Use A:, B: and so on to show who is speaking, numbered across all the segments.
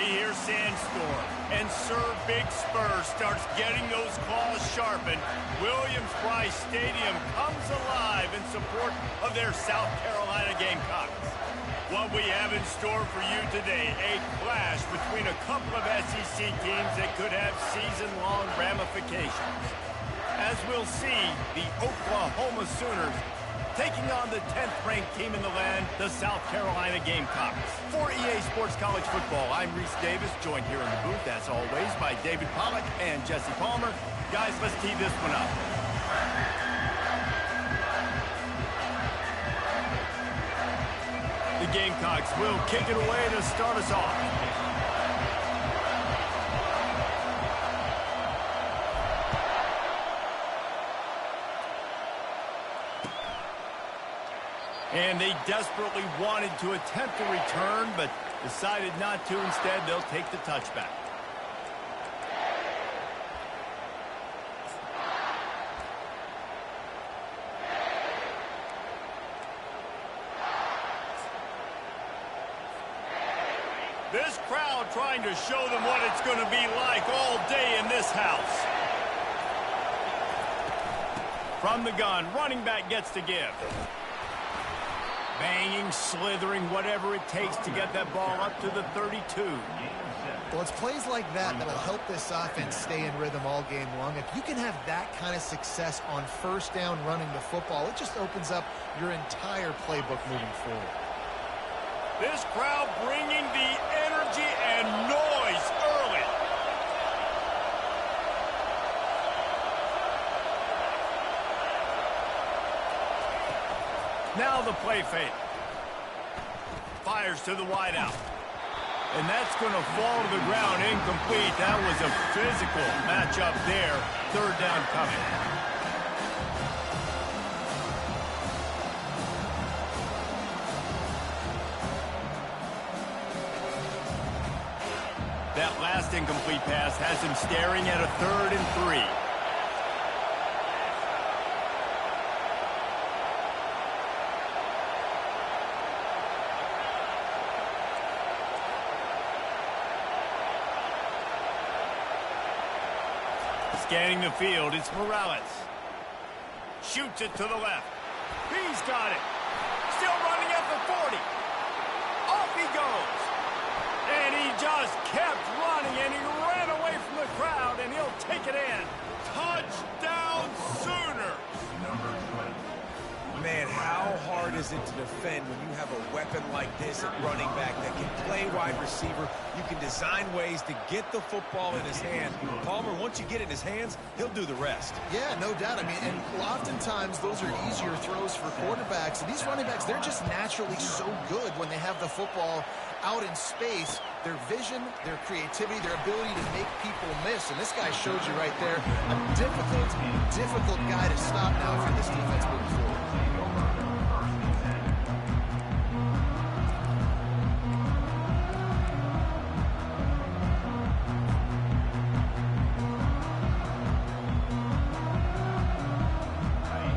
A: They hear Sandstorm, and Sir Big Spur starts getting those claws sharpened. Williams-Brice Stadium comes alive in support of their South Carolina Gamecocks. What we have in store for you today, a clash between a couple of SEC teams that could have season-long ramifications. As we'll see, the Oklahoma Sooners taking on the 10th-ranked team in the land, the South Carolina Gamecocks. For EA Sports College Football, I'm Reese Davis, joined here in the booth, as always, by David Pollack and Jesse Palmer. Guys, let's tee this one up. The Gamecocks will kick it away to start us off. And they desperately wanted to attempt a return, but decided not to. Instead, they'll take the touchback. This crowd trying to show them what it's going to be like all day in this house. From the gun, running back gets to give. Banging, slithering, whatever it takes to get that ball up to the 32.
B: Well, it's plays like that that'll help this offense stay in rhythm all game long. If you can have that kind of success on first down running the football, it just opens up your entire playbook moving forward.
A: This crowd bringing the energy and noise early. Now the play fake. Fires to the wideout. And that's going to fall to the ground incomplete. That was a physical matchup there. Third down coming. That last incomplete pass has him staring at a 3rd and 3. Scanning the field, it's Morales. Shoots it to the left. He's got it. Still running at the 40. Off he goes. And he just kept running, and he ran away from the crowd, and he'll take it in. Touchdown Sooners!
C: Man, how hard is it to defend when you have a weapon like this at running back that can play wide receiver? You can design ways to get the football in his hand. Palmer, once you get it in his hands, he'll do the rest.
B: Yeah, no doubt. I mean, and oftentimes those are easier throws for quarterbacks. And these running backs, they're just naturally so good when they have the football out in space. Their vision, their creativity, their ability to make people miss. And this guy shows you right there a difficult guy to stop now for this defense moving forward.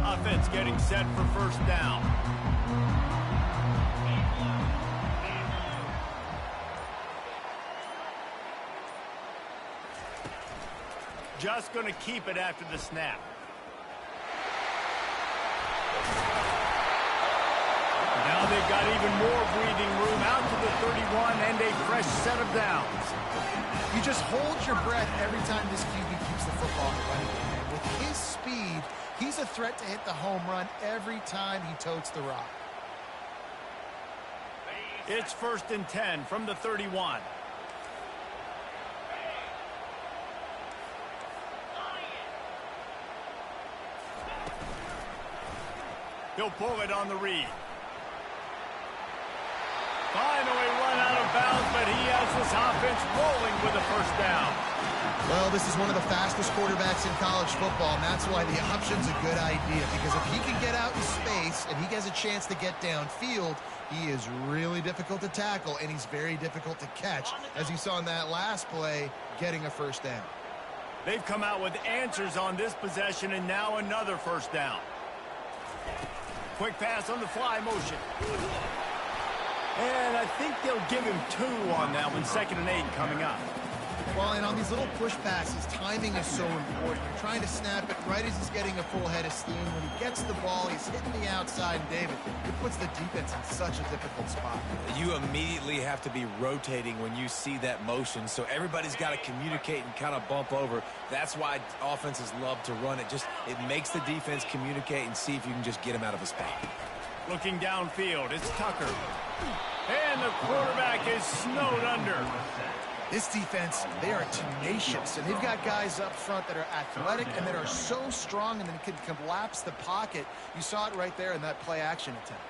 A: Offense getting set for first down. Just going to keep it after the snap. Now they've got even more breathing room out to the 31 and a fresh set of downs.
B: You just hold your breath every time this QB keeps the football in the running game. And with his speed, he's a threat to hit the home run every time he totes the rock.
A: It's 1st and 10 from the 31. He'll pull it on the read. Finally run out of bounds, but he has this offense rolling with a first down.
B: Well, this is one of the fastest quarterbacks in college football, and that's why the option's a good idea, because if he can get out in space and he has a chance to get downfield, he is really difficult to tackle, and he's very difficult to catch, as you saw in that last play, getting a first down.
A: They've come out with answers on this possession, and now another first down. Quick pass on the fly motion. And I think they'll give him 2 on that one, 2nd and 8 coming up.
B: Well, and on these little push passes, timing is so important. You're trying to snap it right as he's getting a full head of steam. When he gets the ball, he's hitting the outside, and David, it puts the defense in such a difficult spot.
C: You immediately have to be rotating when you see that motion, so everybody's got to communicate and kind of bump over. That's why offenses love to run it. It makes the defense communicate and see if you can just get him out of his spot.
A: Looking downfield, it's Tucker. And the quarterback is snowed under.
B: This defense, they are tenacious, and they've got guys up front that are athletic and that are so strong and then can collapse the pocket. You saw it right there in that play-action attempt.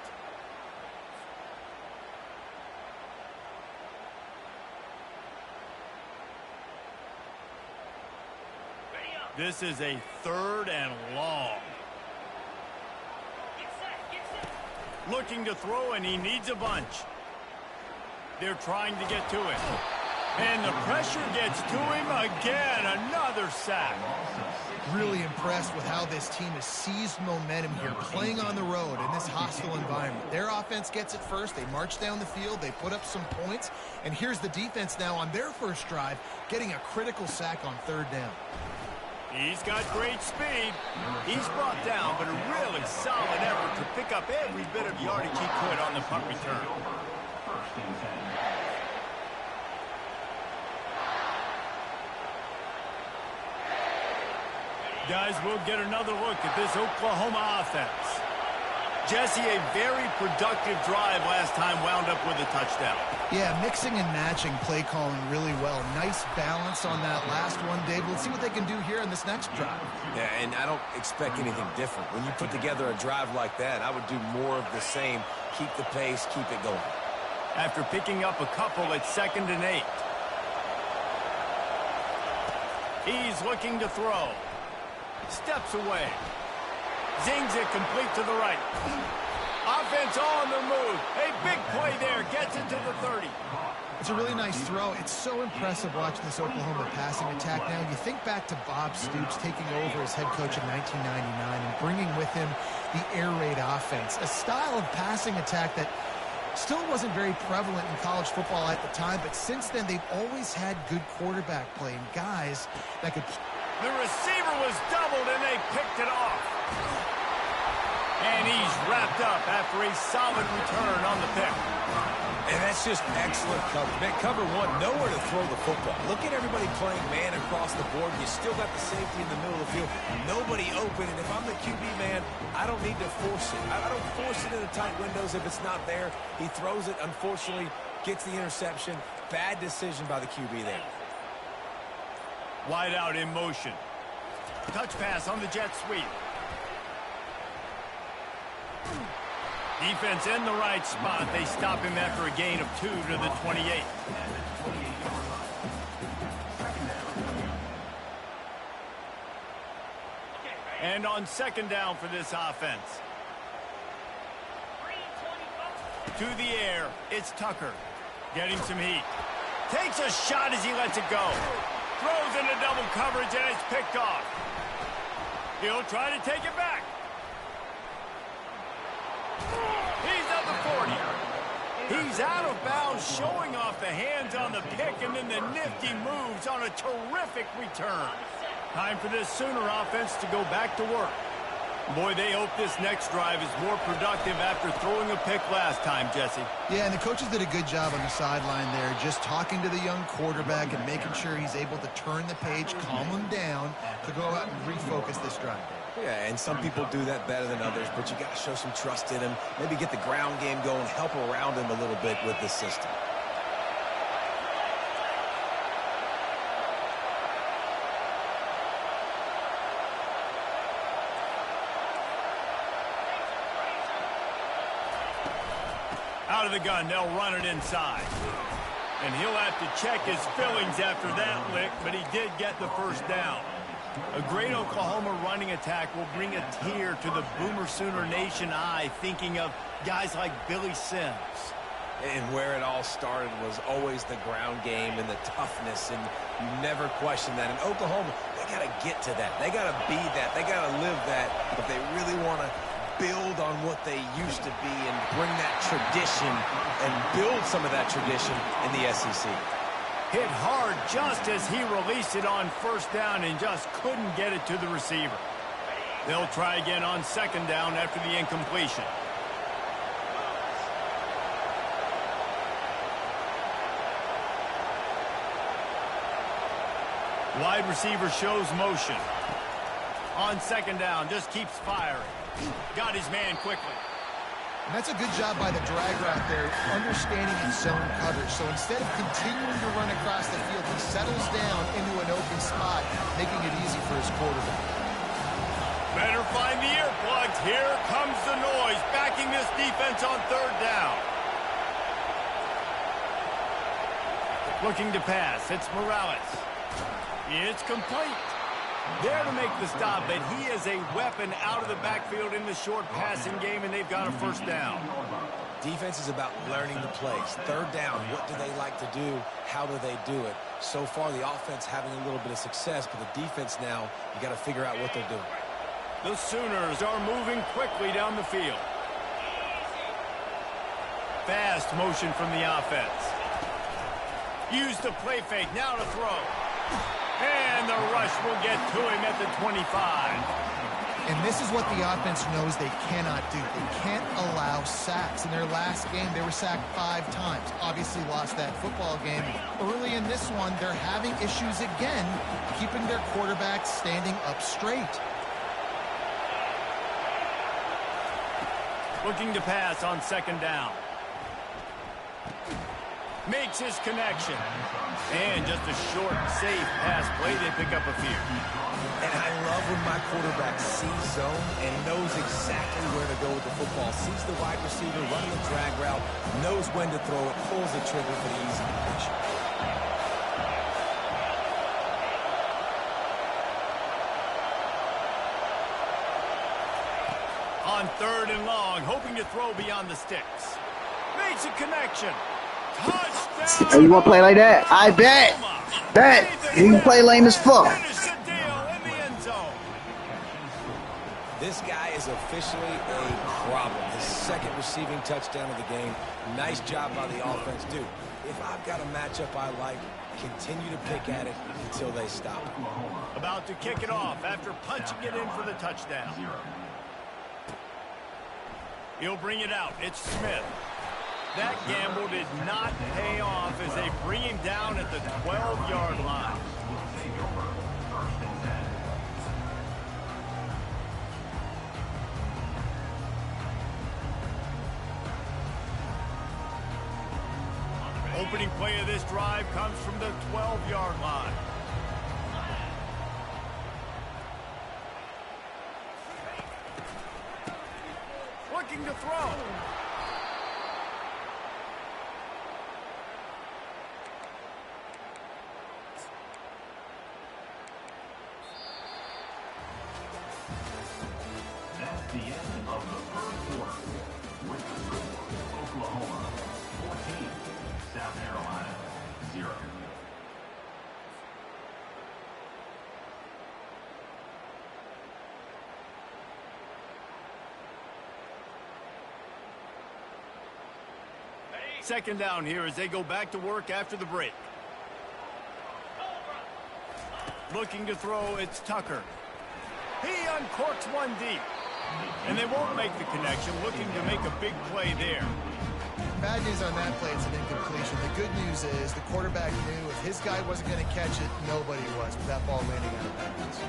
A: This is a 3rd and long. Looking to throw, and he needs a bunch. They're trying to get to it. And the pressure gets to him again. Another sack.
B: Really impressed with how this team has seized momentum here, playing on the road in this hostile environment. Their offense gets it first. They march down the field. They put up some points. And here's the defense now on their first drive, getting a critical sack on 3rd down.
A: He's got great speed. He's brought down, but a really solid effort to pick up every bit of yardage he could on the punt return. Guys, we'll get another look at this Oklahoma offense. Jesse, a very productive drive last time wound up with a touchdown.
B: Yeah, mixing and matching play calling really well. Nice balance on that last one, Dave. Let's see what they can do here in this next drive.
C: Yeah, and I don't expect anything different. When you put together a drive like that, I would do more of the same. Keep the pace, keep it going.
A: After picking up a couple at 2nd and 8. He's looking to throw. Steps away. Zings it complete to the right. Offense on the move. A big play there. Gets it to the 30.
B: It's a really nice throw. It's so impressive watching this Oklahoma passing attack now. You think back to Bob Stoops taking over as head coach in 1999 and bringing with him the air raid offense, a style of passing attack that still wasn't very prevalent in college football at the time, but since then they've always had good quarterback play and guys that could...
A: The receiver was doubled, and they picked it off. And he's wrapped up after a solid return on the pick.
C: And that's just excellent coverage. Man, cover one, nowhere to throw the football. Look at everybody playing man across the board. You still got the safety in the middle of the field. Nobody open, and if I'm the QB man, I don't need to force it. I don't force it into tight windows if it's not there. He throws it, unfortunately, gets the interception. Bad decision by the QB there.
A: Wide out in motion. Touch pass on the jet sweep. Defense in the right spot. They stop him after a gain of 2 to the 28. And on 2nd down for this offense. To the air, it's Tucker. Getting some heat. Takes a shot as he lets it go. Throws into double coverage, and it's picked off. He'll try to take it back. He's at the 40. He's out of bounds, showing off the hands on the pick, and then the nifty moves on a terrific return. Time for this Sooner offense to go back to work. Boy, they hope this next drive is more productive after throwing a pick last time, Jesse.
B: Yeah, and the coaches did a good job on the sideline there, just talking to the young quarterback and making sure he's able to turn the page, calm him down, to go out and refocus this drive.
C: Yeah, and some people do that better than others, but you got to show some trust in him, maybe get the ground game going, help around him a little bit with this system.
A: Out of the gun, they'll run it inside. And he'll have to check his fillings after that lick, but he did get the first down. A great Oklahoma running attack will bring a tear to the Boomer Sooner Nation eye, thinking of guys like Billy Sims.
C: And where it all started was always the ground game and the toughness, and you never question that. In Oklahoma, they got to get to that. They got to be that. They got to live that if they really want to build on what they used to be and bring that tradition and build some of that tradition in the SEC.
A: Hit hard just as he released it on first down and just couldn't get it to the receiver. They'll try again on second down after the incompletion. Wide receiver shows motion. On second down, just keeps firing. Got his man quickly.
B: And that's a good job by the drag route there, understanding his zone coverage. So instead of continuing to run across the field, he settles down into an open spot, making it easy for his quarterback.
A: Better find the earplugs. Here comes the noise, backing this defense on third down. Looking to pass, it's Morales. It's complete. There to make the stop, but he is a weapon out of the backfield in the short passing game, and they've got a first down.
C: Defense is about learning the plays. Third down, what do they like to do? How do they do it? So far, the offense having a little bit of success, but the defense now, you got to figure out what they're doing.
A: The Sooners are moving quickly down the field. Fast motion from the offense. Use the play fake, now to throw. And the rush will get to him at the 25.
B: And this is what the offense knows they cannot do. They can't allow sacks. In their last game, they were sacked 5 times. Obviously lost that football game. Early in this one, they're having issues again, keeping their quarterback standing up straight.
A: Looking to pass on second down. Makes his connection. And just a short, safe pass play. They pick up a few.
C: And I love when my quarterback sees zone and knows exactly where to go with the football. Sees the wide receiver running the drag route, knows when to throw it, pulls the trigger for the easy completion.
A: On third and long, hoping to throw beyond the sticks. Makes a connection. Touchdown!
D: Oh, you want to play like that? I bet. Bet. You can play lame as fuck.
A: Finish the deal in the end zone.
C: This guy is officially a problem. His second receiving touchdown of the game. Nice job by the offense. Dude, if I've got a matchup I like, continue to pick at it until they stop.
A: About to kick it off after punching it in for the touchdown. He'll bring it out. It's Smith. That gamble did not pay off as they bring him down at the 12-yard line. Opening play of this drive comes from the 12-yard line. Looking to throw.
E: That's the end of the first quarter. With the score, Oklahoma 14, South Carolina 0.
A: Second down here as they go back to work after the break. Looking to throw, it's Tucker. He uncorks one deep. And they won't make the connection, looking to make a big play there.
B: Bad news on that play, it's an incompletion. The good news is the quarterback knew if his guy wasn't going to catch it, nobody was with that ball landing out of bounds.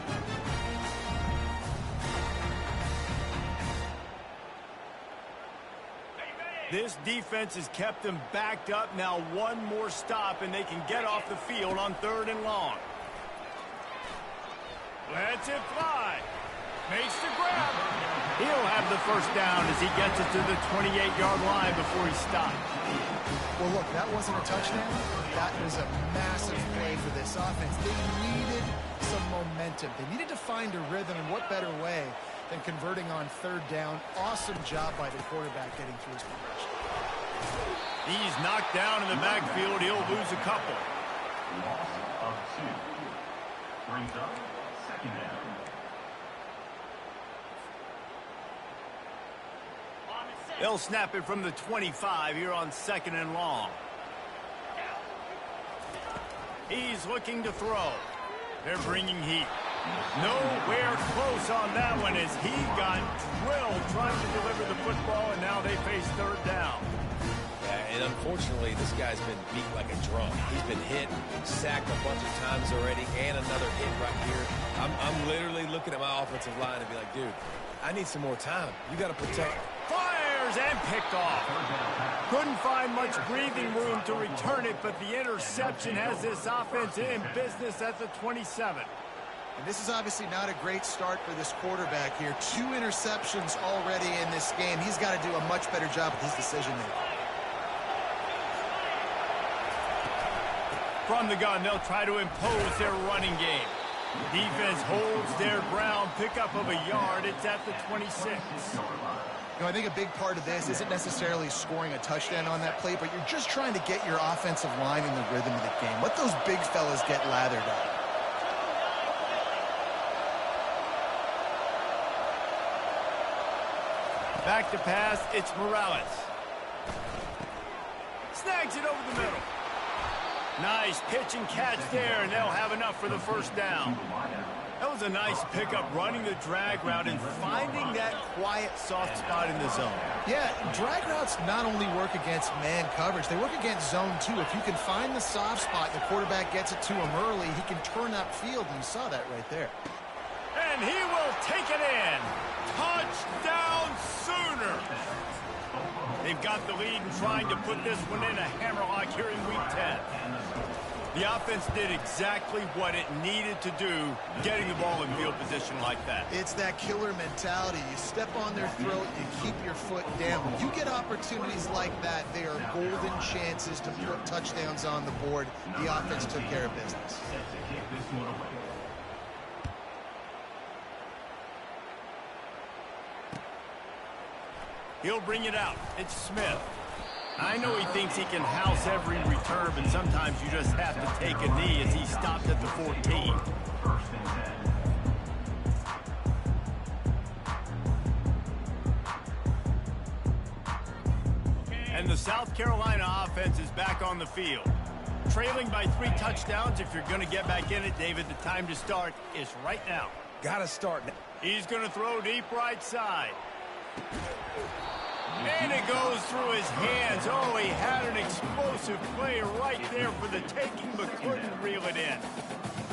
A: This defense has kept them backed up. Now one more stop, and they can get off the field on third and long. Lets it fly. Makes the grab. He'll have the first down as he gets it to the 28-yard line before he stopped.
B: Well, look, that wasn't a touchdown. That was a massive play for this offense. They needed some momentum. They needed to find a rhythm, and what better way than converting on third down. Awesome job by the quarterback getting through his progression.
A: He's knocked down in the backfield. He'll lose a couple.
E: Loss of 2. Brings up second down.
A: They'll snap it from the 25 here on 2nd and long. He's looking to throw. They're bringing heat. Nowhere close on that one as he got drilled trying to deliver the football, and now they face 3rd down.
C: Yeah, and unfortunately, this guy's been beat like a drum. He's been hit, sacked a bunch of times already, and another hit right here. I'm literally looking at my offensive line and be like, dude, I need some more time. You got to protect.
A: Fires and picked off. Couldn't find much breathing room to return it, but the interception has this offense in business at the 27.
B: And this is obviously not a great start for this quarterback here. 2 interceptions already in this game. He's got to do a much better job with his decision-making.
A: From the gun, they'll try to impose their running game. Defense holds their ground, pickup of a yard. It's at the 26.
B: You know, I think a big part of this isn't necessarily scoring a touchdown on that play, but you're just trying to get your offensive line in the rhythm of the game. Let those big fellas get lathered up.
A: Back to pass, it's Morales. Snags it over the middle. Nice pitch and catch there, and they'll have enough for the 1st down. That was a nice pickup, running the drag route and finding that quiet, soft spot in the zone.
B: Yeah, drag routes not only work against man coverage, they work against zone too. If you can find the soft spot, the quarterback gets it to him early, he can turn upfield, and you saw that right there.
A: And he will take it in. Touchdown Sooner. They've got the lead and trying to put this one in a hammerlock here in Week 10. The offense did exactly what it needed to do, getting the ball in field position like that.
B: It's that killer mentality. You step on their throat, you keep your foot down. When you get opportunities like that, they are golden chances to put touchdowns on the board. The offense took care of business.
A: He'll bring it out. It's Smith. I know he thinks he can house every return, but sometimes you just have to take a knee as he stopped at the 14. And the South Carolina offense is back on the field. Trailing by 3 touchdowns. If you're going to get back in it, David, the time to start is right now.
C: Got to start now.
A: He's going to throw deep right side. And it goes through his hands. Oh, he had an explosive play right there for the taking, but couldn't reel it in.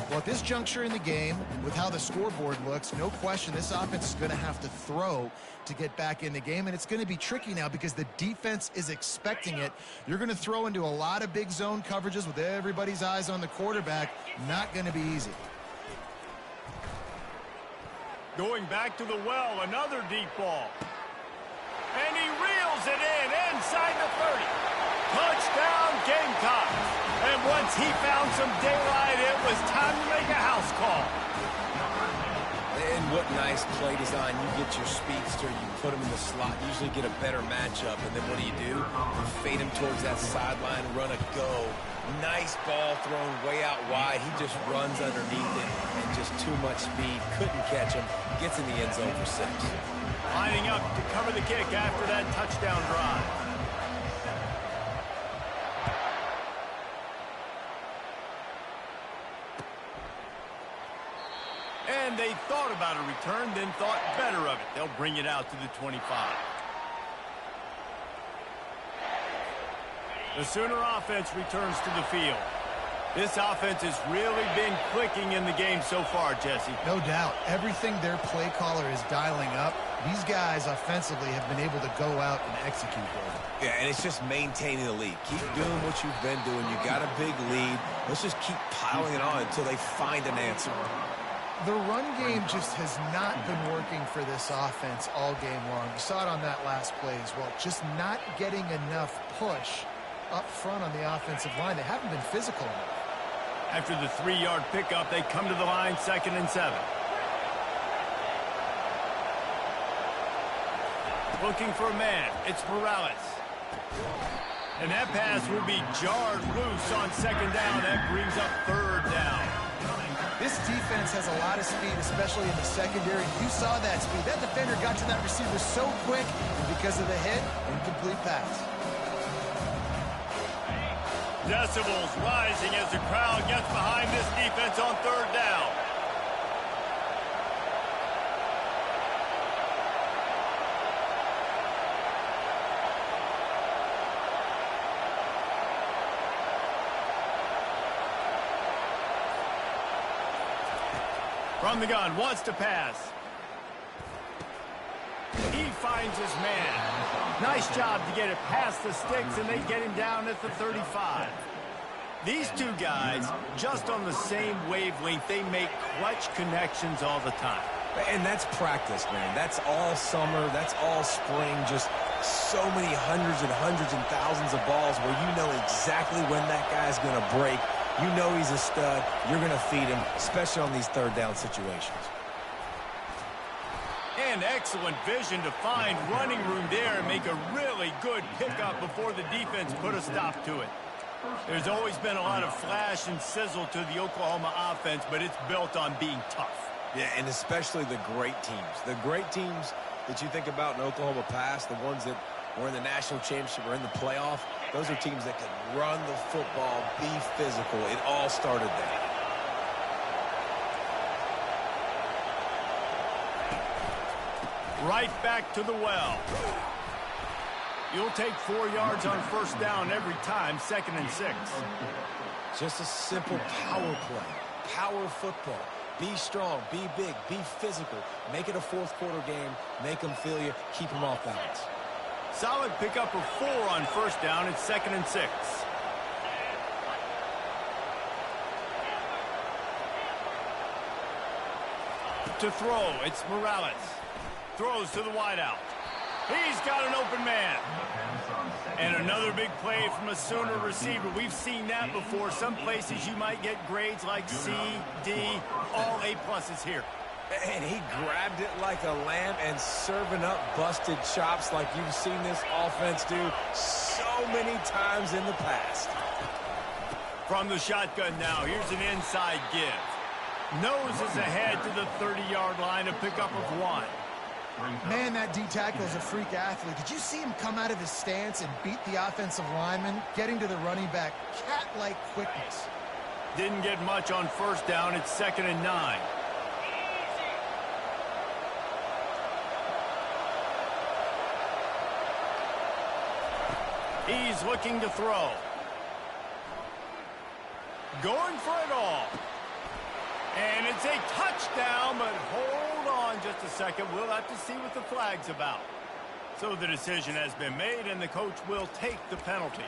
B: Well, at this juncture in the game, with how the scoreboard looks, no question this offense is going to have to throw to get back in the game, and it's going to be tricky now because the defense is expecting it. You're going to throw into a lot of big zone coverages with everybody's eyes on the quarterback. Not going to be easy.
A: Going back to the well, another deep ball. And he reels it in inside the 30. Touchdown Gamecocks. And once he found some daylight, it was time to make a house call.
C: And what nice play design. You get your speedster, you put him in the slot, usually get a better matchup. And then what do? You fade him towards that sideline, run a go. Nice ball thrown way out wide. He just runs underneath it and just too much speed. Couldn't catch him. Gets in the end zone for 6.
A: Lining up to cover the kick after that touchdown drive. And they thought about a return, then thought better of it. They'll bring it out to the 25. The Sooner offense returns to the field. This offense has really been clicking in the game so far, Jesse.
B: No doubt. Everything their play caller is dialing up, these guys offensively have been able to go out and execute there.
C: Yeah, and it's just maintaining the lead. Keep doing what you've been doing. You got a big lead. Let's just keep piling it on until they find an answer.
B: The run game just has not been working for this offense all game long. You saw it on that last play as well. Just not getting enough push up front on the offensive line. They haven't been physical enough.
A: After the 3-yard pickup, they come to the line, 2nd and 7. Looking for a man. It's Morales. And that pass will be jarred loose on 2nd down. That brings up 3rd down.
B: This defense has a lot of speed, especially in the secondary. You saw that speed. That defender got to that receiver so quick, and because of the hit, incomplete pass.
A: Decibels rising as the crowd gets behind this defense on third down. From the gun, wants to pass. He finds his man. Nice job to get it past the sticks, and they get him down at the 35. These two guys, just on the same wavelength, they make clutch connections all the time.
C: And that's practice, man. That's all summer. That's all spring. Just so many hundreds and thousands of balls where you know exactly when that guy's going to break. You know he's a stud. You're going to feed him, especially on these third down situations.
A: And excellent vision to find running room there and make a really good pickup before the defense put a stop to it. There's always been a lot of flash and sizzle to the Oklahoma offense, but it's built on being tough.
C: Yeah, and especially the great teams. The great teams that you think about in Oklahoma past, the ones that were in the national championship or in the playoff, those are teams that can run the football, be physical. It all started there.
A: Right back to the well. You'll take 4 yards on first down every time, 2nd and 6.
C: Just a simple power play, power football. Be strong, be big, be physical. Make it a fourth quarter game. Make them feel you. Keep them off balance.
A: Solid pickup of 4 on first down. It's 2nd and 6. To throw, it's Morales. Throws to the wideout. He's got an open man. And another big play from a Sooner receiver. We've seen that before. Some places you might get grades like C, D, all A+ here.
C: And he grabbed it like a lamb and serving up busted chops like you've seen this offense do so many times in the past.
A: From the shotgun now, here's an inside give. Noses ahead to the 30-yard line, a pickup of 1.
B: Man, that D tackle is a freak athlete. Did you see him come out of his stance and beat the offensive lineman, getting to the running back? Cat-like quickness.
A: Didn't get much on first down. It's 2nd and 9. He's looking to throw. Going for it all. And it's a touchdown, but hold on just a second. We'll have to see what the flag's about. So the decision has been made, and the coach will take the penalty.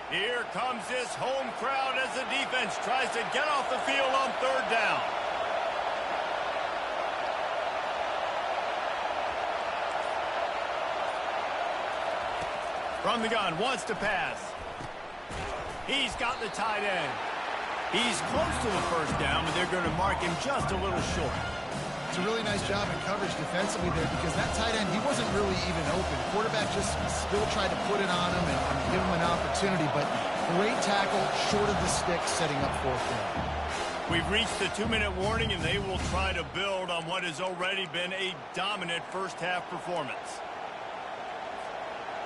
A: Here comes this home crowd as the defense tries to get off the field on third down. From the gun, wants to pass. He's got the tight end. He's close to the first down, but they're going to mark him just a little short.
B: It's a really nice job in coverage defensively there because that tight end, he wasn't really even open. Quarterback just still tried to put it on him and give him an opportunity, but great tackle, short of the stick, setting up fourth down.
A: We've reached the 2-minute warning, and they will try to build on what has already been a dominant first-half performance.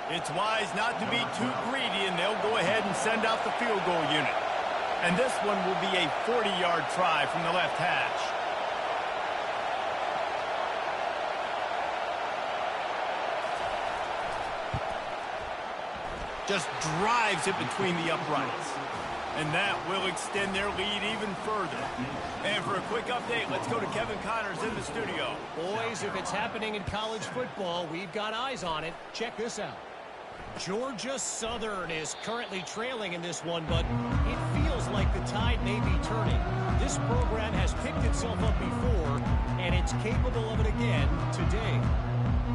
A: It's wise not to be too greedy, and they'll go ahead and send out the field goal unit. And this one will be a 40-yard try from the left hash. Just drives it between the uprights. And that will extend their lead even further. And for a quick update, let's go to Kevin Connors in the studio.
F: Boys, if it's happening in college football, we've got eyes on it. Check this out. Georgia Southern is currently trailing in this one, but it feels like the tide may be turning. This program has picked itself up before, and it's capable of it again today.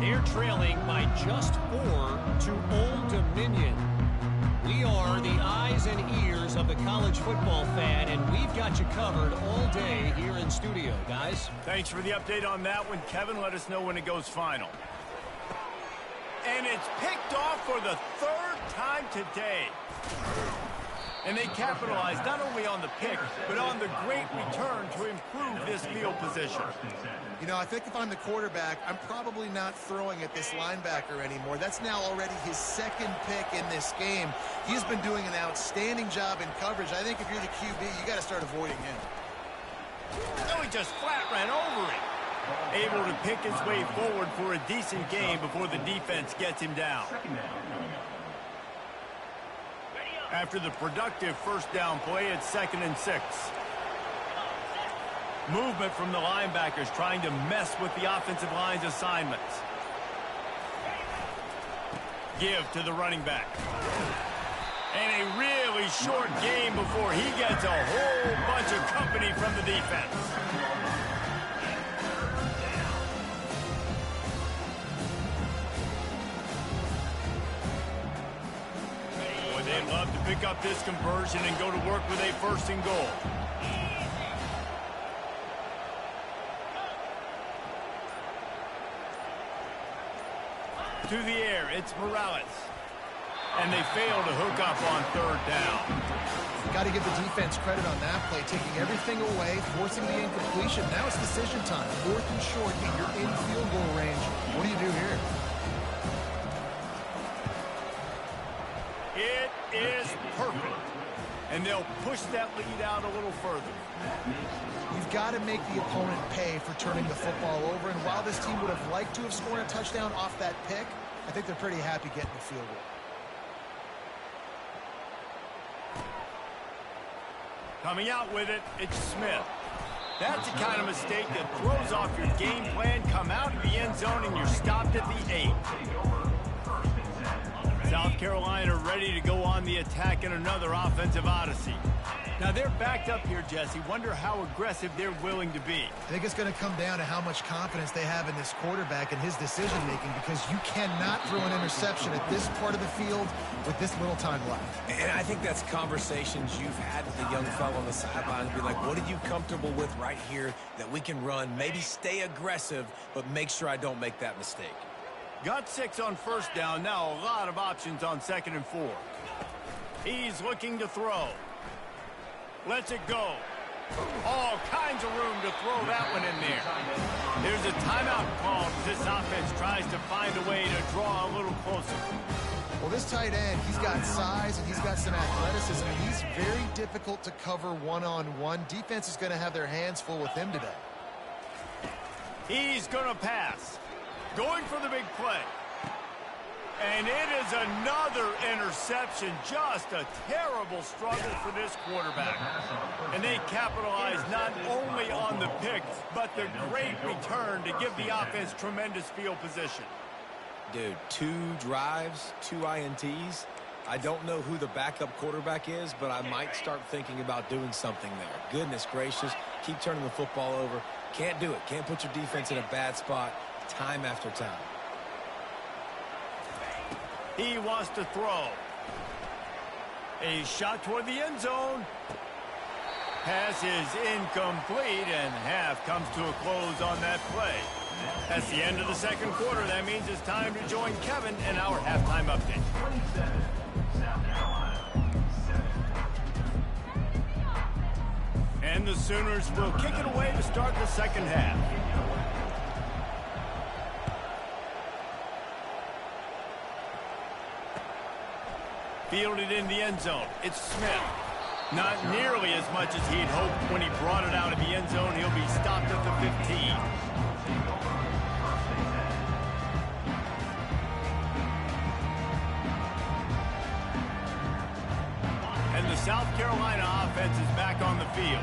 F: They're trailing by just 4 to Old Dominion. We are the eyes and ears of the college football fan, and we've got you covered all day here in studio, guys.
A: Thanks for the update on that one, Kevin. Let us know when it goes final. And it's picked off for the third time today. And they capitalize not only on the pick, but on the great return to improve this field position.
B: You know, I think if I'm the quarterback, I'm probably not throwing at this linebacker anymore. That's now already his second pick in this game. He's been doing an outstanding job in coverage. I think if you're the QB, you got to start avoiding him.
A: No, he just flat ran over it. Able to pick his way forward for a decent game before the defense gets him down. After the productive first down play, it's 2nd and 6. Movement from the linebackers trying to mess with the offensive line's assignments. Give to the running back. And a really short game before he gets a whole bunch of company from the defense. They'd love to pick up this conversion and go to work with a 1st and goal. To the air, it's Morales. And they fail to hook up on 3rd down.
B: Got to give the defense credit on that play, taking everything away, forcing the incompletion. Now it's decision time. 4th and short, and you're in field goal range. What do you do here?
A: It is perfect. And they'll push that lead out a little further.
B: You've got to make the opponent pay for turning the football over. And while this team would have liked to have scored a touchdown off that pick, I think they're pretty happy getting the field goal.
A: Coming out with it, it's Smith. That's the kind of mistake that throws off your game plan. Come out of the end zone and you're stopped at the 8. South Carolina ready to go on the attack in another offensive odyssey. Now they're backed up here, Jesse. Wonder how aggressive they're willing to be.
B: I think it's going to come down to how much confidence they have in this quarterback and his decision-making, because you cannot throw an interception at this part of the field with this little time left.
C: And I think that's conversations you've had with the young fellow on the sideline. Be like, what are you comfortable with right here that we can run? Maybe stay aggressive, but make sure I don't make that mistake.
A: Got 6 on 1st down. Now a lot of options on 2nd and 4. He's looking to throw. Lets it go. All kinds of room to throw that one in there. There's a timeout called as this offense tries to find a way to draw a little closer.
B: Well, this tight end, he's got size and he's got some athleticism, and he's very difficult to cover one-on-one. Defense is going to have their hands full with him today.
A: He's going to pass. Going for the big play. And it is another interception. Just a terrible struggle for this quarterback. And they capitalize not only on the pick, but the great return to give the offense tremendous field position.
C: Dude, 2 drives, 2 INTs. I don't know who the backup quarterback is, but I might start thinking about doing something there. Goodness gracious, keep turning the football over. Can't do it. Can't put your defense in a bad spot time after time.
A: He wants to throw. A shot toward the end zone. Pass is incomplete, and half comes to a close on that play. That's the end of the 2nd quarter. That means it's time to join Kevin in our halftime update.
E: 27, South Carolina, 7.
A: And the Sooners will kick it away to start the 2nd half. Fielded in the end zone. It's Smith. Not nearly as much as he'd hoped when he brought it out of the end zone. He'll be stopped at the 15. And the South Carolina offense is back on the field.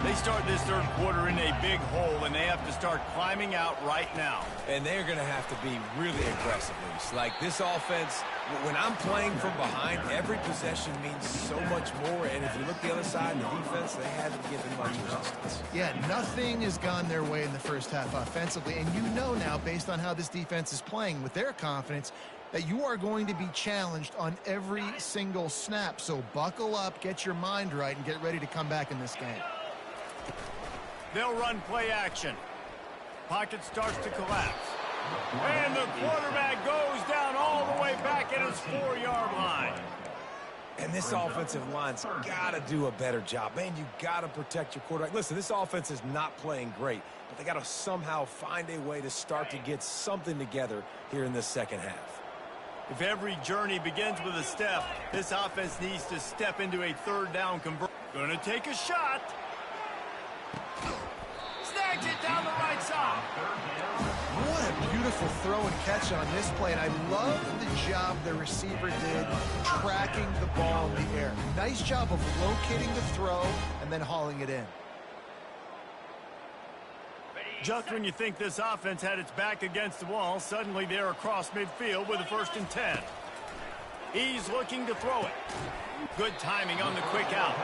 A: They start this 3rd quarter in a big hole, and they have to start climbing out right now.
C: And they're going to have to be really aggressive, Luis. Like this offense, when I'm playing from behind, every possession means so much more. And if you look the other side, the defense, they haven't given much resistance.
B: Yeah, nothing has gone their way in the first half offensively. And you know now, based on how this defense is playing with their confidence, that you are going to be challenged on every single snap. So buckle up, get your mind right, and get ready to come back in this game.
A: They'll run play action. Pocket starts to collapse. And the quarterback goes down back at his 4-yard line.
C: And this offensive line's got to do a better job. Man, you got to protect your quarterback. Listen, this offense is not playing great, but they got to somehow find a way to start to get something together here in the second half.
A: If every journey begins with a step, this offense needs to step into a third down conversion. Gonna take a shot. Snags it down the right side.
B: What a beautiful throw and catch on this play. And I love the job the receiver did tracking the ball in the air. Nice job of locating the throw and then hauling it in.
A: Just when you think this offense had its back against the wall, suddenly they're across midfield with a 1st and 10. He's looking to throw it. Good timing on the quick out.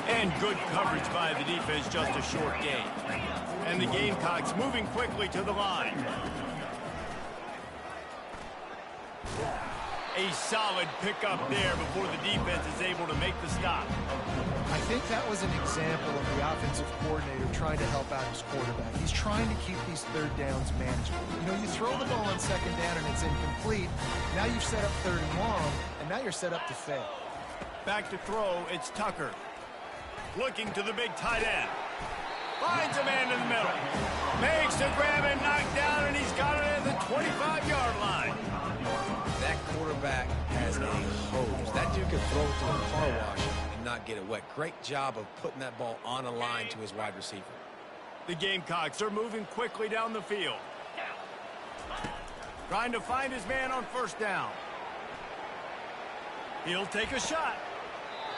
A: And good coverage by the defense, just a short gain. And the Gamecocks moving quickly to the line. A solid pickup there before the defense is able to make the stop.
B: I think that was an example of the offensive coordinator trying to help out his quarterback. He's trying to keep these third downs manageable. You know, you throw the ball on 2nd down and it's incomplete. Now you've set up 3rd and long, and now you're set up to fail.
A: Back to throw, it's Tucker. Looking to the big tight end. Finds a man in the middle. Makes a grab and knock down, and he's got it at the 25-yard line.
C: That quarterback has a hose. That dude can throw it to a car wash and not get it wet. Great job of putting that ball on a line to his wide receiver.
A: The Gamecocks are moving quickly down the field. Trying to find his man on 1st down. He'll take a shot.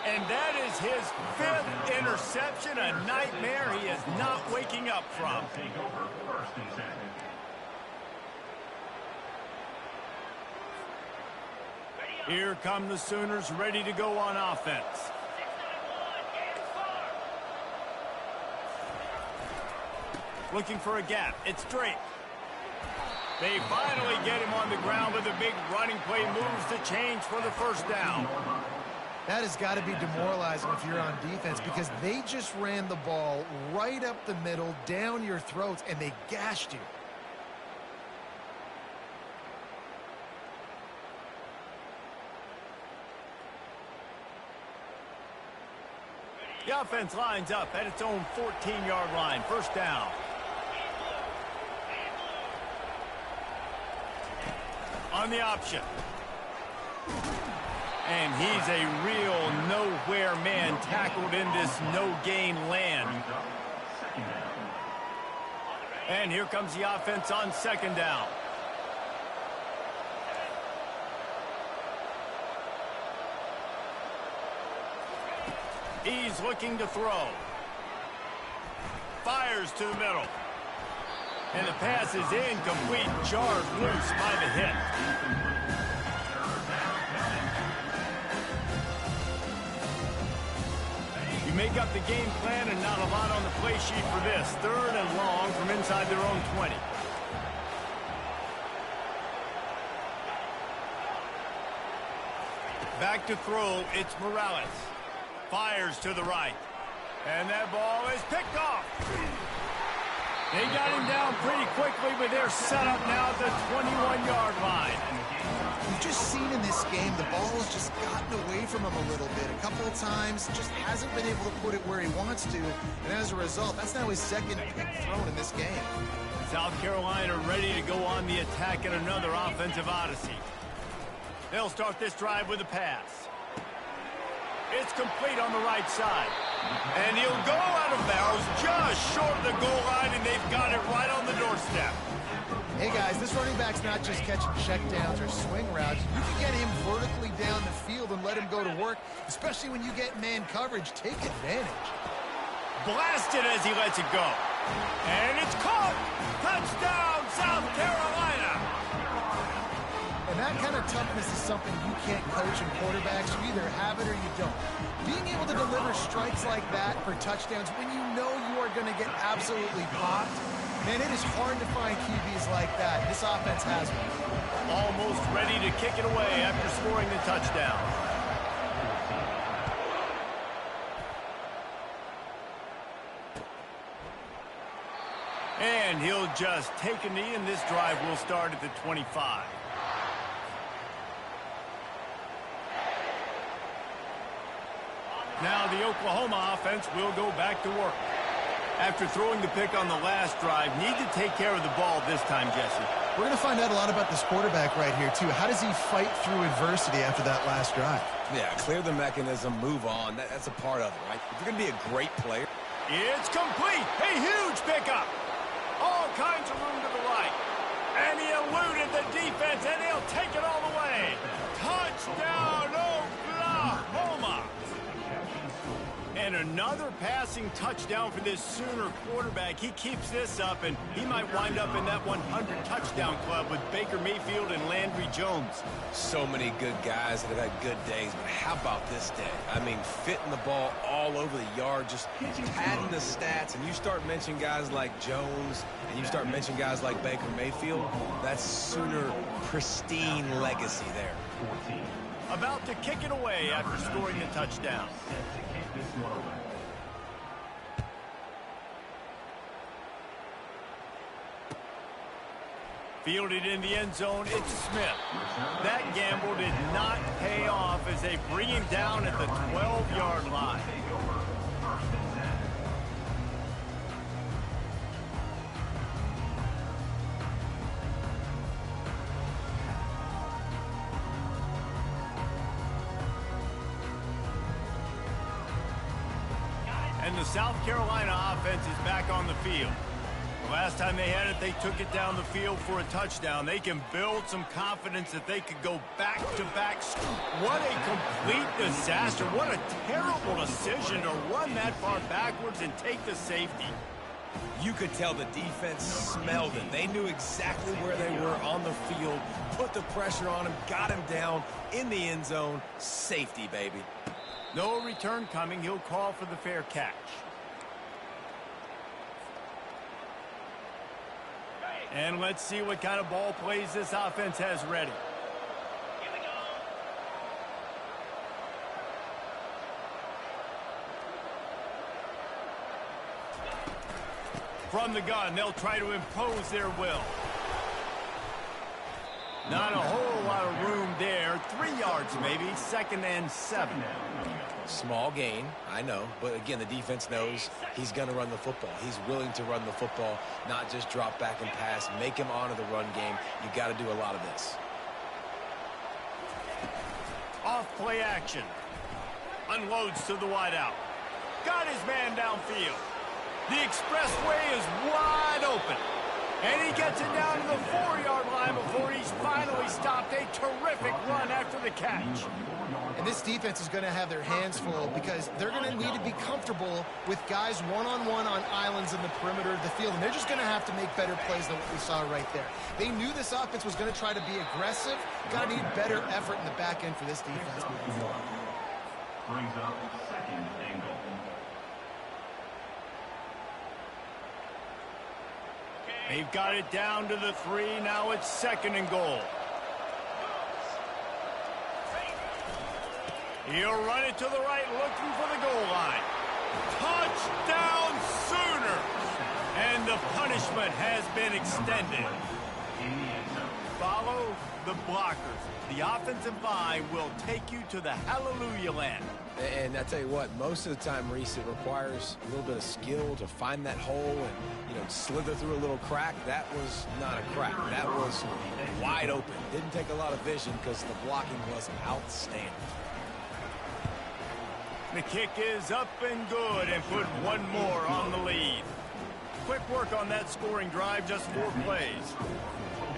A: And that is his 5th interception, a nightmare he is not waking up from. Here come the Sooners ready to go on offense. Looking for a gap. It's Drake. They finally get him on the ground with a big running play, moves the change for the 1st down.
B: That has got to be demoralizing if you're on defense because they just ran the ball right up the middle, down your throats, and they gashed you.
A: The offense lines up at its own 14-yard line. 1st down. On the option. And he's a real nowhere man tackled in this no-gain land. And here comes the offense on 2nd down. He's looking to throw. Fires to the middle. And the pass is incomplete, jarred loose by the hit. You make up the game plan and not a lot on the play sheet for this. 3rd and long from inside their own 20. Back to throw, it's Morales. Fires to the right. And that ball is picked off. They got him down pretty quickly, but they're set up now at the 21-yard line.
B: You've just seen in this game, the ball has just gotten away from him a little bit. A couple of times, just hasn't been able to put it where he wants to. And as a result, that's now his 2nd pick thrown in this game.
A: South Carolina ready to go on the attack in another offensive odyssey. They'll start this drive with a pass. It's complete on the right side. And he'll go out of bounds just short of the goal line, and they've got it right on the doorstep.
B: Hey, guys, this running back's not just catching checkdowns or swing routes. You can get him vertically down the field and let him go to work, especially when you get man coverage. Take advantage.
A: Blasted as he lets it go. And it's caught. Touchdown, South Carolina.
B: And that kind of toughness is something you can't coach in quarterbacks. You either have it or you don't. Being able to deliver strikes like that for touchdowns when you know you are going to get absolutely popped, man, it is hard to find QBs like that. This offense has one.
A: Almost ready to kick it away after scoring the touchdown. And he'll just take a knee, and this drive will start at the 25. Now the Oklahoma offense will go back to work. After throwing the pick on the last drive, need to take care of the ball this time, Jesse.
B: We're going to find out a lot about this quarterback right here, too. How does he fight through adversity after that last drive?
C: Yeah, clear the mechanism, move on. That's a part of it, right? If you're going to be a great player.
A: It's complete. A huge pickup. All kinds of room to the right. And he eluded the defense, and he'll take it all the way. Touchdown, Oklahoma. And another passing touchdown for this Sooner quarterback. He keeps this up, and he might wind up in that 100 touchdown club with Baker Mayfield and Landry Jones.
C: So many good guys that have had good days, but how about this day? I mean, fitting the ball all over the yard, just padding the stats, and you start mentioning guys like Jones, and you start mentioning guys like Baker Mayfield, that's Sooner pristine legacy there.
A: About to kick it away after scoring the touchdown. Fielded in the end zone, it's Smith. That gamble did not pay off as they bring him down at the 12-yard line. And the South Carolina offense is back on the field. The last time they had it, they took it down the field for a touchdown. They can build some confidence that they could go back-to-back. What a complete disaster. What a terrible decision to run that far backwards and take the safety.
C: You could tell the defense smelled it. They knew exactly where they were on the field, put the pressure on him, got him down in the end zone. Safety, baby.
A: No return coming. He'll call for the fair catch. And let's see what kind of ball plays this offense has ready. Here we go. From the gun, they'll try to impose their will. Not a whole lot of room there. 3 yards maybe, 2nd and 7.
C: Small gain, I know, but again, the defense knows he's going to run the football. He's willing to run the football, not just drop back and pass, make him honor the run game. You got to do a lot of this.
A: Off play action. Unloads to the wideout. Got his man downfield. The expressway is wide open. And he gets it down to the 4-yard line before he's finally stopped. A terrific run after the catch.
B: And this defense is going to have their hands full because they're going to need to be comfortable with guys one-on-one on islands in the perimeter of the field. And they're just going to have to make better plays than what we saw right there. They knew this offense was going to try to be aggressive. Got to need better effort in the back end for this defense moving forward.
E: Brings up 2nd and goal.
A: They've got it down to the 3. Now it's 2nd and goal. He'll run it to the right, looking for the goal line. Touchdown, Sooner! And the punishment has been extended. Follow the blockers. The offensive line will take you to the hallelujah land.
C: And I tell you what, most of the time, Reese, it requires a little bit of skill to find that hole and, you know, slither through a little crack. That was not a crack. That was wide open. Didn't take a lot of vision because the blocking was outstanding.
A: The kick is up and good and put one more on the lead. Quick work on that scoring drive, just 4 plays.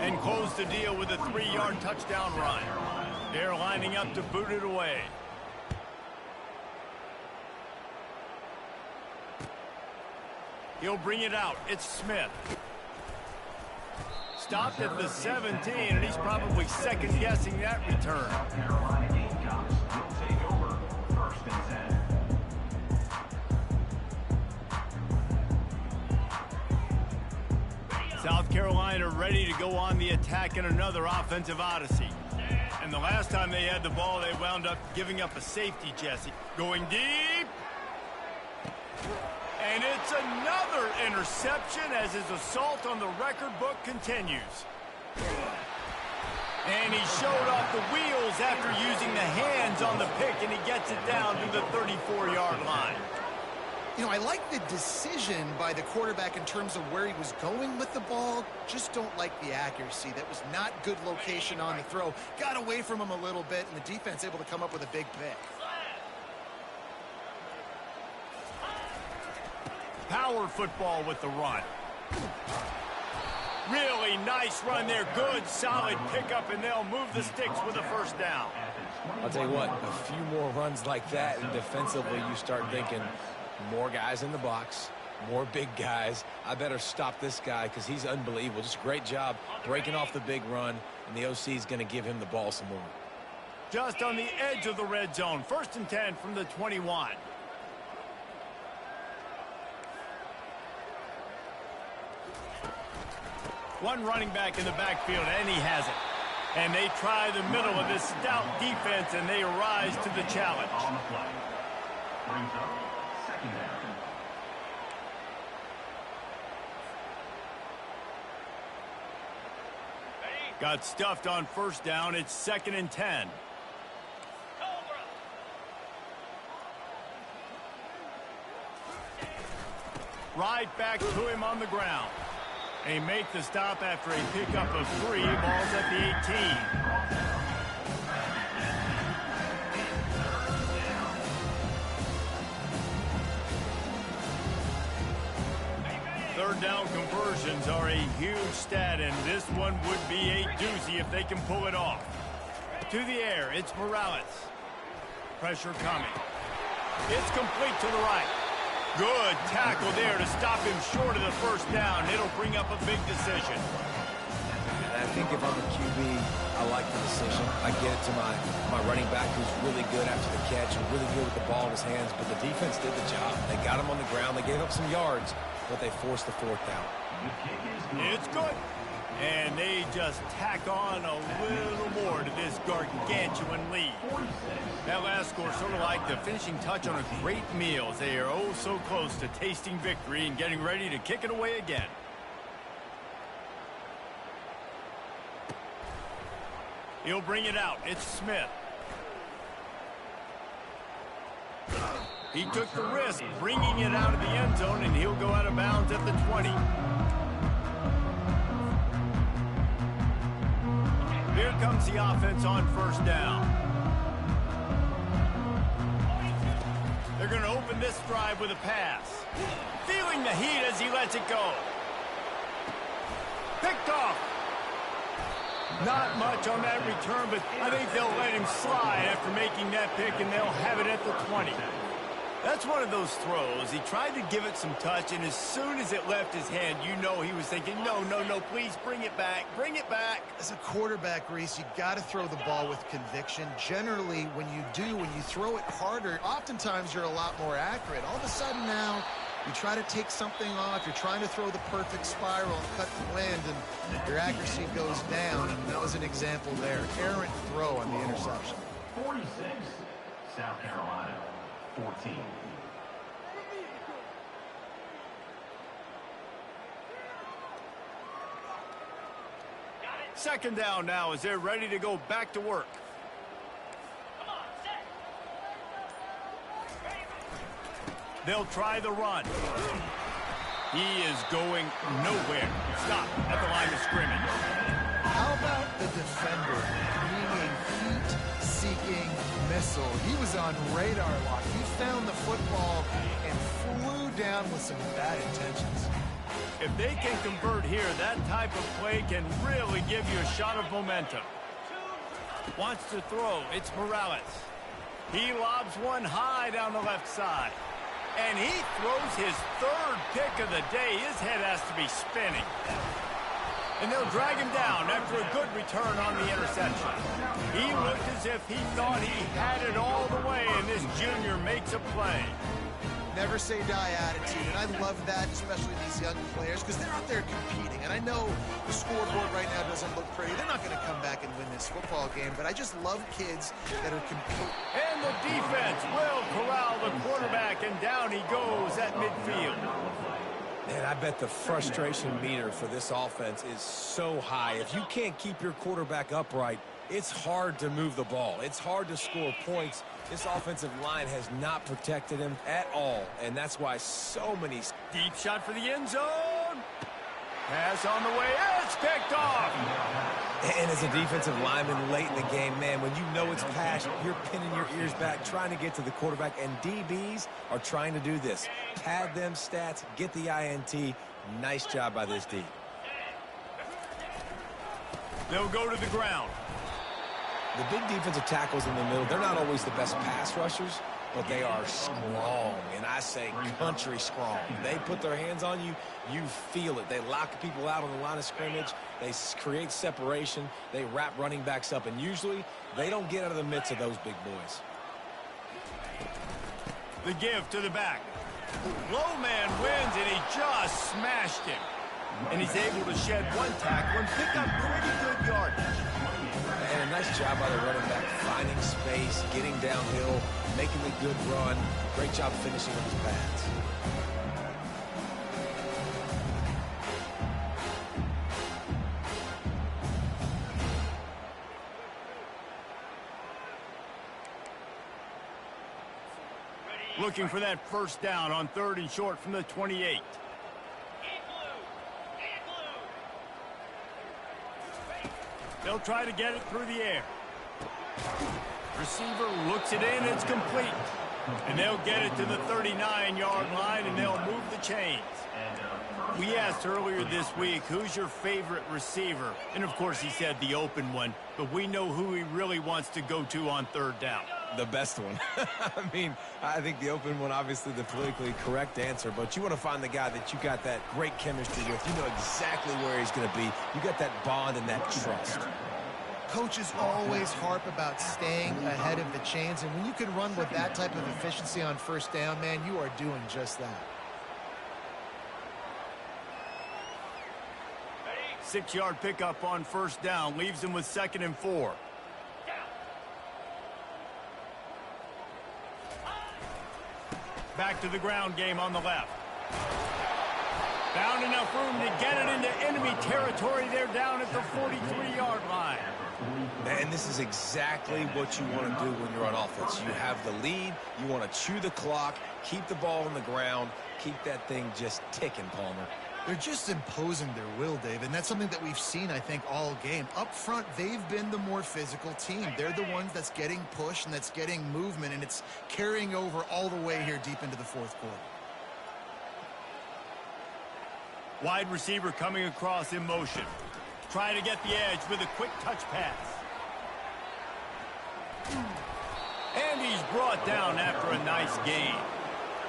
A: And close the deal with a 3-yard touchdown run. They're lining up to boot it away. He'll bring it out. It's Smith. Stopped at the 17, and he's probably second-guessing that return.
E: Carolina Gamecocks will take over 1st and 10.
A: South Carolina ready to go on the attack in another offensive odyssey. And the last time they had the ball, they wound up giving up a safety, Jesse. Going deep. And it's another interception as his assault on the record book continues. And he showed up off the wheels after using the hands on the pick, and he gets it down to the 34-yard line.
B: You know, I like the decision by the quarterback in terms of where he was going with the ball. Just don't like the accuracy. That was not good location on the throw. Got away from him a little bit, and the defense able to come up with a big pick.
A: Power football with the run. Really nice run there. Good, solid pickup, and they'll move the sticks with a first down.
C: I'll tell you what, a few more runs like that, and defensively you start thinking, more guys in the box, more big guys. I better stop this guy because he's unbelievable. Just a great job breaking off the big run, and the OC is going to give him the ball some more.
A: Just on the edge of the red zone. 1st and 10 from the 21. One running back in the backfield, and he has it. And they try the middle of this stout defense, and they rise to the challenge.
E: On the play. Brings up 2nd down.
A: Got stuffed on 1st down. It's 2nd and 10. Right back to him on the ground. They make the stop after a pickup of 3. Ball's at the 18. Third down conversions are a huge stat, and this one would be a doozy if they can pull it off. To the air, it's Morales. Pressure coming. It's complete to the right. Good tackle there to stop him short of the 1st down. It'll bring up a big decision.
C: And I think if I'm a QB, I like the decision. I get it to my running back who's really good after the catch and really good with the ball in his hands, but the defense did the job. They got him on the ground. They gave up some yards, but they forced the 4th down.
A: It's good. And they just tack on a little more to this gargantuan lead. That last score sort of like the finishing touch on a great meal. They are oh so close to tasting victory and getting ready to kick it away again. He'll bring it out. It's Smith. He took the risk bringing it out of the end zone, and he'll go out of bounds at the 20. Here comes the offense on 1st down. They're going to open this drive with a pass. Feeling the heat as he lets it go. Picked off. Not much on that return, but I think they'll let him slide after making that pick, and they'll have it at the 20. That's one of those throws. He tried to give it some touch, and as soon as it left his hand, you know he was thinking, no, no, no, please bring it back. Bring it back.
B: As a quarterback, Reese, you got to throw the ball with conviction. Generally, when you throw it harder, oftentimes you're a lot more accurate. All of a sudden now, you try to take something off. You're trying to throw the perfect spiral and cut the wind, and your accuracy goes down. And that was an example there. Errant throw on the interception.
E: 46, South Carolina, 14.
A: 2nd down now as they're ready to go back to work. They'll try the run. He is going nowhere. Stop at the line of scrimmage.
B: How about the defender being a heat-seeking missile? He was on radar lock. He found the football and flew down with some bad intentions.
A: If they can convert here, that type of play can really give you a shot of momentum. Wants to throw. It's Morales. He lobs one high down the left side. And he throws his 3rd pick of the day. His head has to be spinning. And they'll drag him down after a good return on the interception. He looked as if he thought he had it all the way, and this junior makes a play.
B: Never say die attitude, and I love that, especially these young players, because they're out there competing. And I know the scoreboard right now doesn't look pretty. They're not going to come back and win this football game, but I just love kids that are competing.
A: And the defense will corral the quarterback, and down he goes at midfield.
C: Man, I bet the frustration meter for this offense is so high. If you can't keep your quarterback upright, it's hard to move the ball. It's hard to score points. This offensive line has not protected him at all, and that's why so many...
A: Deep shot for the end zone. Pass on the way. It's picked off.
C: And as a defensive lineman late in the game, man, when you know it's pass, you're pinning your ears back, trying to get to the quarterback, and DBs are trying to do this. Pad them stats, get the INT. Nice job by this D.
A: They'll go to the ground.
C: The big defensive tackles in the middle, they're not always the best pass rushers, but they are strong, and I say country strong. They put their hands on you, you feel it. They lock people out on the line of scrimmage. They create separation. They wrap running backs up, and usually they don't get out of the midst of those big boys.
A: The give to the back. Low man wins, and he just smashed him. And he's able to shed one tackle and pick up pretty good yardage.
C: And a nice job by the running back, finding space, getting downhill, making a good run. Great job finishing with his pads.
A: Looking for that first down on 3rd and short from the 28. They'll try to get it through the air. Receiver looks it in, it's complete. And they'll get it to the 39-yard line, and they'll move the chains. We asked earlier this week, who's your favorite receiver? And, of course, he said the open one, but we know who he really wants to go to on 3rd down.
C: The best one. I mean, I think the open one, obviously the politically correct answer, but you want to find the guy that you got that great chemistry with. You know exactly where he's going to be. You got that bond and that trust.
B: Coaches always harp about staying ahead of the chains, and when you can run with that type of efficiency on 1st down, man, you are doing just that.
A: 6-yard pickup on 1st down leaves them with 2nd and 4. Back to the ground game on the left. Found enough room to get it into enemy territory. They're down at the 43-yard line.
C: And this is exactly what you want to do when you're on offense. You have the lead. You want to chew the clock, keep the ball on the ground, keep that thing just ticking, Palmer.
B: They're just imposing their will, Dave, and that's something that we've seen, I think, all game. Up front, they've been the more physical team. They're the ones that's getting pushed and that's getting movement, and it's carrying over all the way here deep into the 4th quarter.
A: Wide receiver coming across in motion. Trying to get the edge with a quick touch pass. And he's brought down after a nice gain.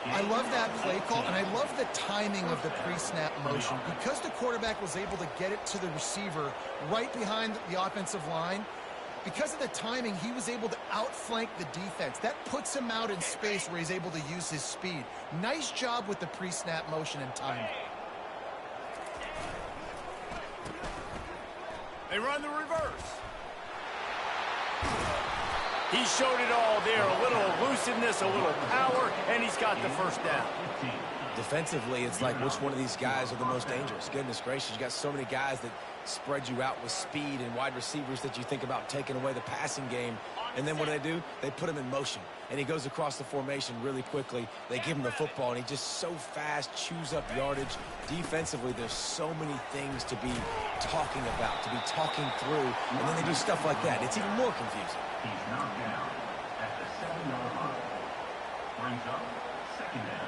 B: I love that play call, and I love the timing of the pre-snap motion. Because the quarterback was able to get it to the receiver right behind the offensive line, because of the timing, he was able to outflank the defense. That puts him out in space where he's able to use his speed. Nice job with the pre-snap motion and timing.
A: They run the reverse. He showed it all there. A little elusiveness, a little power, and he's got the 1st down.
C: Defensively, it's like which one of these guys are the most dangerous. Goodness gracious, you got so many guys that spread you out with speed and wide receivers that you think about taking away the passing game. And then what do? They put him in motion. And he goes across the formation really quickly. They give him the football, and he just so fast chews up yardage. Defensively, there's so many things to be talking about, to be talking through, and then they do stuff like that. It's even more confusing.
E: He's knocked down at the 7-yard line. Brings up 2nd down.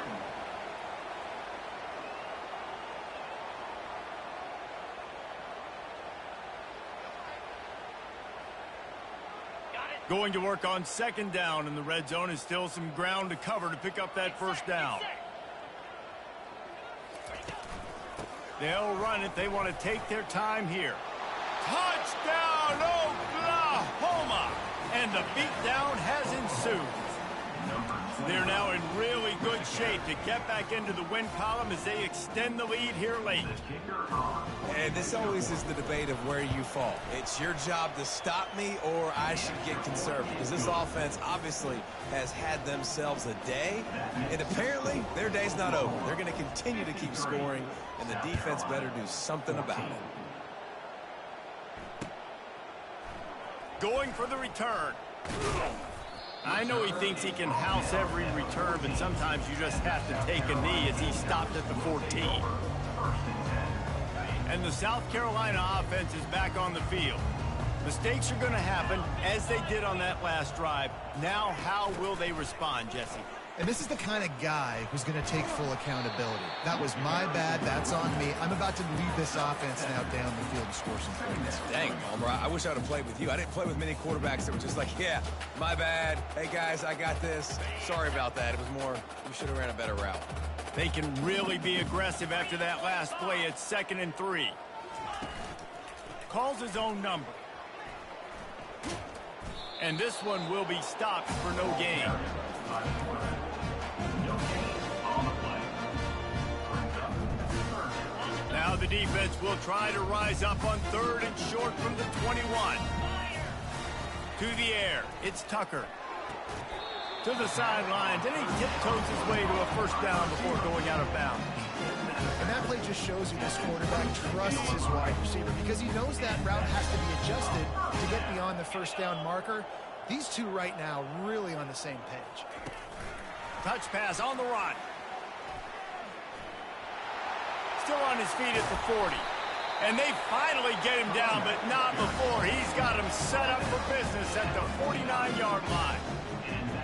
A: Going to work on 2nd down in the red zone, and still some ground to cover to pick up that 1st down. They'll run it. They want to take their time here. Touchdown, Oklahoma! And the beatdown has ensued.
E: Number
A: They're now in really good shape to get back into the win column as they extend the lead here late.
C: And this always is the debate of where you fall. It's your job to stop me or I should get conservative. Because this offense obviously has had themselves a day. And apparently their day's not over. They're going to continue to keep scoring. And the defense better do something about it.
A: Going for the return. I know he thinks he can house every return, but sometimes you just have to take a knee as he stopped at the 14. And the South Carolina offense is back on the field. Mistakes are going to happen, as they did on that last drive. Now, how will they respond, Jesse?
B: And this is the kind of guy who's going to take full accountability. That was my bad. That's on me. I'm about to lead this offense now down the field and score some points.
C: Dang, Palmer, I wish I would have played with you. I didn't play with many quarterbacks that were just like, yeah, my bad. Hey, guys, I got this. Sorry about that. It was more, you should have ran a better route.
A: They can really be aggressive after that last play. It's 2nd and 3. Calls his own number. And this one will be stopped for no gain. Now the defense will try to rise up on 3rd and short from the 21. To the air, it's Tucker. To the sidelines, and he tiptoes his way to a first down before going out of bounds.
B: And that play just shows you this quarterback trusts his wide receiver because he knows that route has to be adjusted to get beyond the first down marker. These two right now really on the same page.
A: Touch pass on the run. Still on his feet at the 40. And they finally get him down, but not before. He's got him set up for business at the 49-yard line.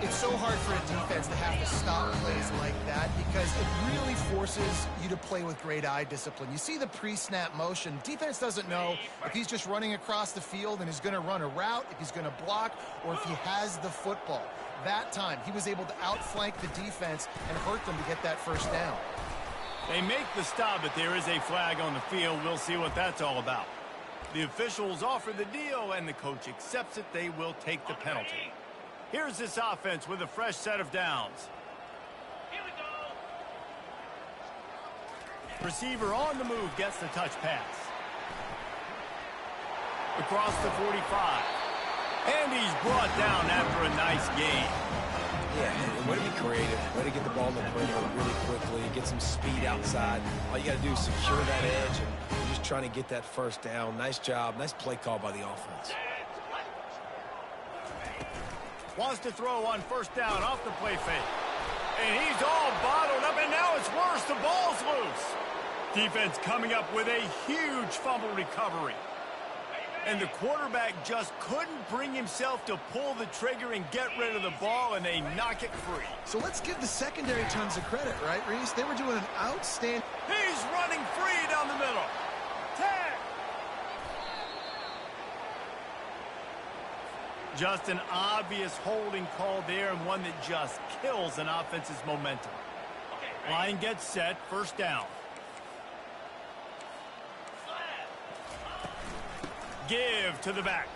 B: It's so hard for a defense to have to stop plays like that because it really forces you to play with great eye discipline. You see the pre-snap motion. Defense doesn't know if he's just running across the field and is going to run a route, if he's going to block, or if he has the football. That time, he was able to outflank the defense and hurt them to get that first down.
A: They make the stop, but there is a flag on the field. We'll see what that's all about. The officials offer the deal, and the coach accepts it. They will take the penalty. Here's this offense with a fresh set of downs. Here we go. Receiver on the move gets the touch pass. Across the 45. And he's brought down after a nice gain.
C: Yeah, way to be creative. Way to get the ball in the perimeter really quickly. Get some speed outside. All you got to do is secure that edge. And you're just trying to get that first down. Nice job. Nice play call by the offense.
A: Wants to throw on first down off the play fake. And he's all bottled up, and now it's worse. The ball's loose. Defense coming up with a huge fumble recovery. And the quarterback just couldn't bring himself to pull the trigger and get rid of the ball, and they knock it free.
B: So let's give the secondary tons of credit, right, Reese? They were doing an outstanding...
A: He's running free down the middle. Tag! Just an obvious holding call there, and one that just kills an offense's momentum. Line gets set, first down. Give to the back.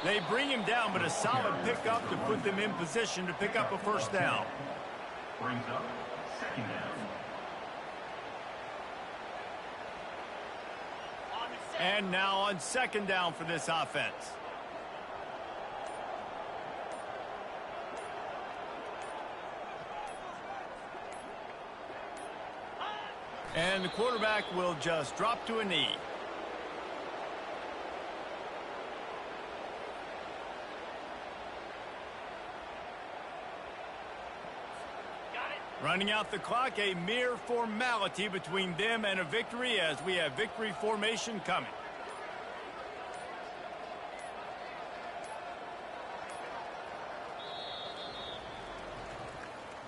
A: They bring him down, but a solid pickup to put them in position to pick up a first down.
E: Brings up 2nd down.
A: And now on 2nd down for this offense. And the quarterback will just drop to a knee. Running out the clock, a mere formality between them and a victory as we have victory formation coming.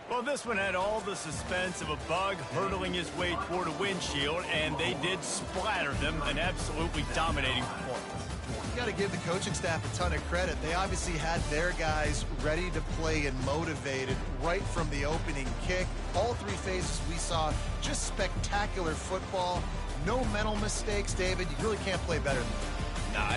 A: Well, this one had all the suspense of a bug hurtling his way toward a windshield, and they did splatter them, an absolutely dominating performance.
B: You got to give the coaching staff a ton of credit. They obviously had their guys ready to play and motivated right from the opening kick. All three phases we saw just spectacular football. No mental mistakes, David. You really can't play better than that.
C: Nah,